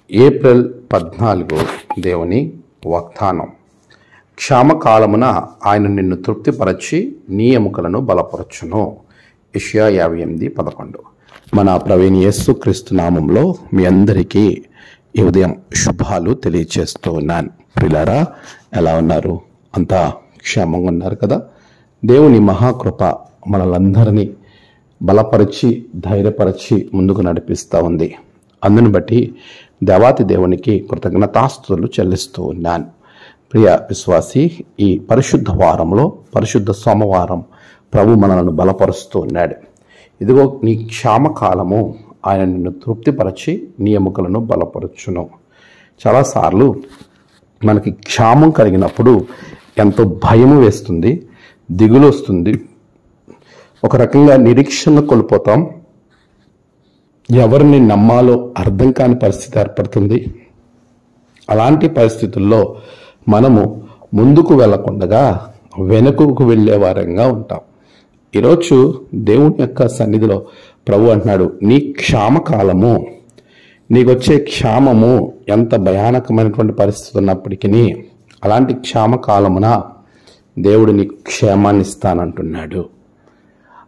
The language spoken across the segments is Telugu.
ఏప్రిల్ 14 దేవుని వాగ్దానం. క్షామకాలమున ఆయన నిన్ను తృప్తిపరచి నీ ఎముకలను బలపరచును. యెషయా 58:11. మన ప్రవీణ్ యేసుక్రీస్తు నామంలో మీ అందరికీ ఈ ఉదయం శుభాలు తెలియచేస్తూ ఉన్నాను. ప్రియులారా, ఎలా ఉన్నారు? అంతా క్షేమంగా ఉన్నారు కదా? దేవుని మహాకృప మనలందరినీ బలపరిచి ధైర్యపరిచి ముందుకు నడిపిస్తూ ఉంది. అందుని బట్టి దేవాతి దేవునికి కృతజ్ఞతాస్తుతులు చెల్లిస్తూ ఉన్నాను. ప్రియ విశ్వాసి, ఈ పరిశుద్ధ వారంలో పరిశుద్ధ సోమవారం ప్రభు మనలను బలపరుస్తూ ఉన్నాడు. ఇదిగో నీ క్షామకాలము ఆయన నిన్ను తృప్తిపరచి నీ ఎముకలను బలపరచును. చాలాసార్లు మనకి క్షామం కలిగినప్పుడు ఎంతో భయము వేస్తుంది, దిగులు వస్తుంది, ఒక రకంగా నిరీక్షణ కోల్పోతాం, ఎవరిని నమ్మాలో అర్థం కాని పరిస్థితి ఏర్పడుతుంది. అలాంటి పరిస్థితుల్లో మనము ముందుకు వెళ్లకుండా వెనుకకు వెళ్ళే వారంగా ఉంటాం. ఈరోజు దేవుని యొక్క సన్నిధిలో ప్రభు అంటున్నాడు, నీ క్షామకాలము, నీకొచ్చే క్షామము ఎంత భయానకమైనటువంటి పరిస్థితి ఉన్నప్పటికీ అలాంటి క్షామకాలమున దేవుడు నీకు క్షేమాన్ని ఇస్తానంటున్నాడు.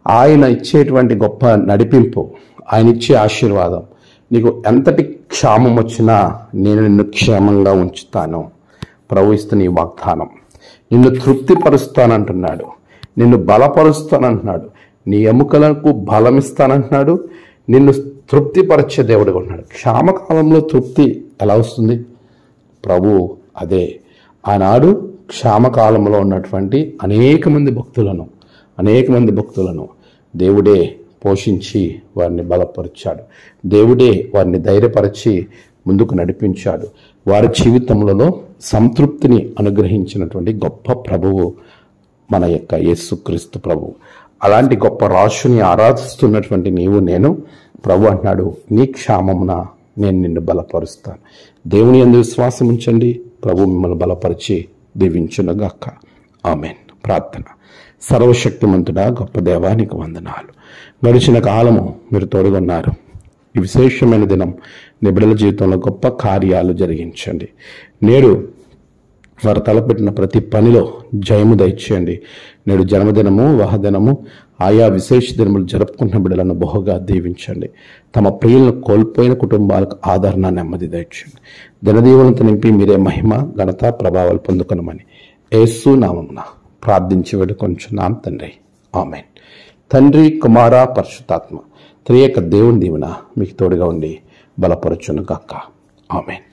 ఆయన ఇచ్చేటువంటి గొప్ప నడిపింపు, ఆయన ఇచ్చే ఆశీర్వాదం, నీకు ఎంతటి క్షామం వచ్చినా నేను నిన్ను క్షేమంగా ఉంచుతాను. ప్రభు ఇస్తున్న ఈ వాగ్దానం. నిన్ను తృప్తిపరుస్తానంటున్నాడు, నిన్ను బలపరుస్తానంటున్నాడు, నీ ఎముకలకు బలం ఇస్తానంటున్నాడు, నిన్ను తృప్తిపరిచే దేవుడుగా ఉన్నాడు. క్షామకాలంలో తృప్తి ఎలా వస్తుంది? ప్రభు అదే ఆనాడు క్షామకాలంలో ఉన్నటువంటి అనేక మంది భక్తులను దేవుడే పోషించి వారిని బలపరిచాడు. దేవుడే వారిని ధైర్యపరిచి ముందుకు నడిపించాడు. వారి జీవితంలో సంతృప్తిని అనుగ్రహించినటువంటి గొప్ప ప్రభువు మన యొక్క యేసుక్రీస్తు ప్రభువు. అలాంటి గొప్ప రాజుని ఆరాధిస్తున్నటువంటి నీవు నేను, ప్రభు అంటున్నాడు, నీ క్షామమున నేను నిన్ను బలపరుస్తాను. దేవుని యందు విశ్వాసం ఉంచండి, ప్రభు మిమ్మల్ని బలపరిచి దీవించునుగాక. ఆమేన్. ప్రార్థన. సర్వశక్తిమంతుడా గొప్ప దేవానికి వందనాలు. గడిచిన కాలము మీరు తోడుగొన్నారు. ఈ విశేషమైన దినం నీ బిడ్డల జీవితంలో గొప్ప కార్యాలు జరిగించండి. నేడు వారు తలపెట్టిన ప్రతి పనిలో జయము దయచేయండి. నేడు జన్మదినము, వివాహదినము, ఆయా విశేష దినములు జరుపుకుంటున్న బిడ్డలను బహుగా దీవించండి. తమ ప్రియులను కోల్పోయిన కుటుంబాలకు ఆదరణ, నెమ్మది దయచేయండి. దినదీవులతో నింపి మీరే మహిమ, ఘనత, ప్రభావాలు పొందుకొనమని యేసు నామమున ప్రార్థించి వేడుకొంచున్నాం తండ్రి. ఆమేన్. తండ్రి, కుమార, పరిశుద్ధాత్మ త్రియేక దేవుని దీవెన మీకు తోడుగా ఉండి బలపరచును గాక. ఆమేన్.